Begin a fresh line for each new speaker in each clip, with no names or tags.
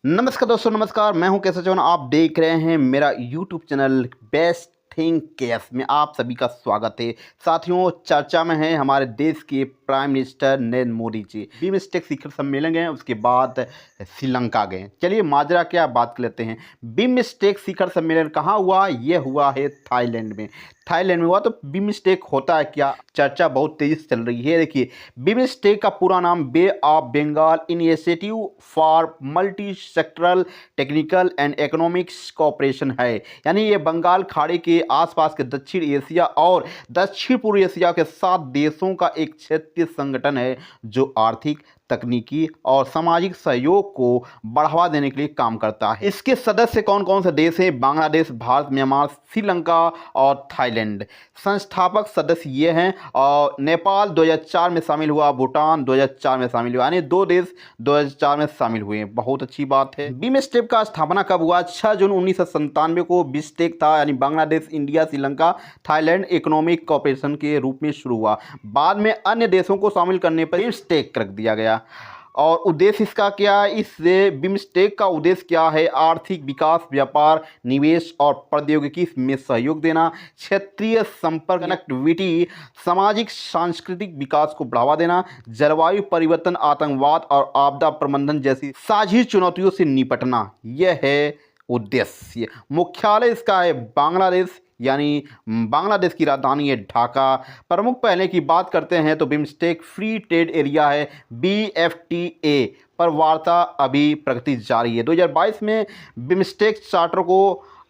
नमस्कार दोस्तों, नमस्कार। मैं हूं कैसे चौहान। आप देख रहे हैं मेरा YouTube channel best thing case में आप सभी का स्वागत है। साथियों, चर्चा में है हमारे देश के prime minister Narendra Modi ji. BIMSTEC शिखर सम्मेलन गए, उसके बाद श्रीलंका गए। चलिए माजरा क्या बात कर लेते हैं। बिमस्टेक शिखर सम्मेलन कहाँ हुआ? ये हुआ है थाईलैंड में। थाईलैंड में हुआ। तो बिमस्टेक होता है क्या? चर्चा बहुत तेजी से चल रही है। देखिए, बिमस्टेक का पूरा नाम bay of Bengal initiative for multi sectoral technical and economics cooperation है। यानी ये बंगाल खाड़ी के आसपास के दक्षिण एशिया और दक्षिण पूर्व एशिया के 7 देशों का एक क्षेत्रीय संगठन है जो आर्थिक, तकनीकी और सामाजिक सहयोग को बढ़ावा देने के लिए काम करता है। इसके सदस्य कौन कौन से देश हैं? बांग्लादेश, भारत, म्यांमार, श्रीलंका और थाईलैंड। संस्थापक सदस्य ये हैं। और नेपाल 2004 में शामिल हुआ, भूटान 2004 में शामिल हुआ, यानी 2 देश 2004 में शामिल हुए हैं। बहुत अच्छी बात है। बिमस्टेक का स्थापना कब हुआ? 6 जून 1997 को बिमस्टेक था, यानी Bangladesh, India, Sri Lanka, Thailand economic cooperation के रूप में शुरू हुआ। बाद में अन्य देशों को शामिल करने पर बिमस्टेक रख दिया गया। और उद्देश्य इसका क्या है? इस बिमस्टेक का उद्देश्य क्या है? आर्थिक विकास, व्यापार, निवेश और प्रौद्योगिकी में सहयोग देना, क्षेत्रीय संपर्क, कनेक्टिविटी, सामाजिक सांस्कृतिक विकास को बढ़ावा देना, जलवायु परिवर्तन, आतंकवाद और आपदा प्रबंधन जैसी साझी चुनौतियों से निपटना। यह है उद्देश्य। मुख्यालय इसका है बांग्लादेश, यानी बांग्लादेश की राजधानी है ढाका। प्रमुख पहले की बात करते हैं तो बिमस्टेक फ्री ट्रेड एरिया है, BFTA पर वार्ता अभी प्रगति जारी है। 2022 में बिमस्टेक चार्टर को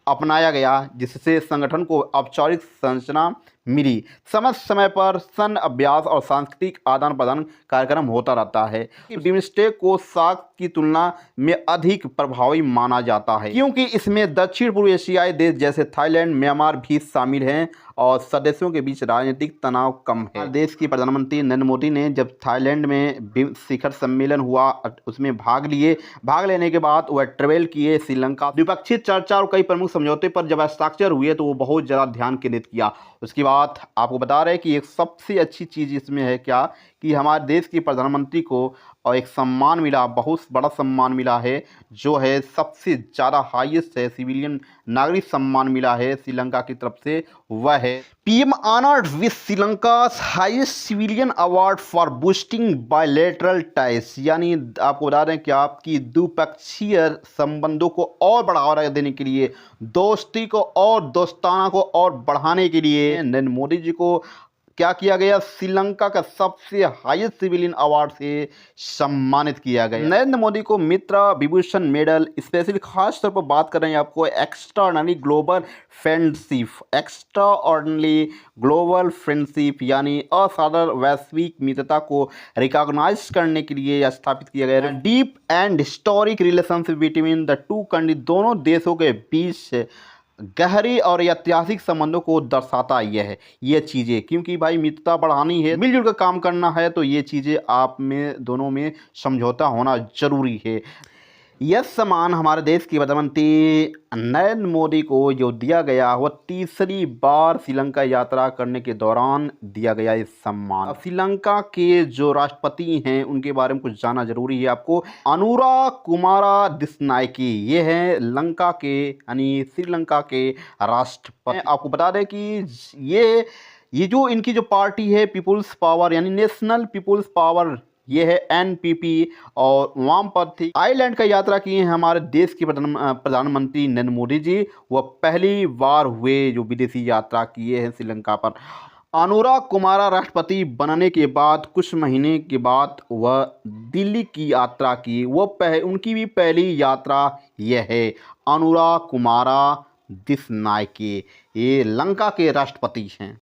अपनाया गया, जिससे संगठन को औपचारिक संरचना मिली। समय समय पर सैन्य अभ्यास और सांस्कृतिक आदान प्रदान कार्यक्रम होता रहता है। बिमस्टेक को सार्क की तुलना में अधिक प्रभावी माना जाता है, क्योंकि इसमें दक्षिण पूर्व एशियाई देश जैसे थाईलैंड, म्यांमार भी शामिल हैं और सदस्यों के बीच राजनीतिक तनाव कम है। देश के प्रधानमंत्री नरेंद्र मोदी ने जब थाईलैंड में शिखर सम्मेलन हुआ, उसमें भाग लिए। भाग लेने के बाद वह ट्रेवल किए श्रीलंका। द्विपक्षीय चर्चा और कई प्रमुख समझौते पर जब हस्ताक्षर हुए तो वो बहुत ज़्यादा ध्यान केंद्रित किया। उसके बाद आपको बता रहे हैं कि एक सबसे अच्छी चीज़ इसमें है क्या, कि हमारे देश के प्रधानमंत्री को और एक सम्मान मिला, बहुत बड़ा सम्मान मिला है, जो है सबसे ज़्यादा हाईएस्ट है, सिविलियन नागरिक सम्मान मिला है श्रीलंका की तरफ से। वह है PM honoured with Sri Lanka's highest civilian award for boosting bilateral ties. यानी आपको बता दें कि आपकी द्विपक्षीय संबंधों को और बढ़ावा देने के लिए, दोस्ती को और दोस्ताना को और बढ़ाने के लिए नरेंद्र मोदी जी को क्या किया गया? श्रीलंका का सबसे हाईएस्ट सिविलियन अवार्ड से सम्मानित किया गया। नरेंद्र मोदी को मित्र विभूषण मेडल, स्पेशली खास तौर पर बात कर रहे हैं आपको extraordinary global friendship, extraordinary global friendship यानी असाधारण वैश्विक मित्रता को रिकॉग्नाइज करने के लिए स्थापित किया गया। Deep and historic relationship between the two country, दोनों देशों के बीच गहरी और ऐतिहासिक संबंधों को दर्शाता ये चीज़ें, क्योंकि भाई मित्रता बढ़ानी है, मिलजुल कर काम करना है, तो ये चीज़ें आप में दोनों में समझौता होना जरूरी है। यह सम्मान हमारे देश के प्रधानमंत्री नरेंद्र मोदी को जो दिया गया, वह तीसरी बार श्रीलंका यात्रा करने के दौरान दिया गया इस सम्मान। श्रीलंका के जो राष्ट्रपति हैं उनके बारे में कुछ जानना जरूरी है आपको। अनुरा कुमारा दिसनायके, ये हैं लंका के यानी श्रीलंका के राष्ट्रपति। आपको बता दें कि ये जो इनकी जो पार्टी है पीपुल्स पावर यानी नेशनल पीपुल्स पावर, ये है NPP, और वामपंथी आइलैंड का यात्रा किए हैं हमारे देश के प्रधानमंत्री नरेंद्र मोदी जी। वह पहली बार हुए जो विदेशी यात्रा किए हैं श्रीलंका पर। अनुरा कुमारा राष्ट्रपति बनने के बाद कुछ महीने के बाद वह दिल्ली की यात्रा की। उनकी भी पहली यात्रा यह है। अनुरा कुमारा दिसनायके, ये लंका के राष्ट्रपति हैं।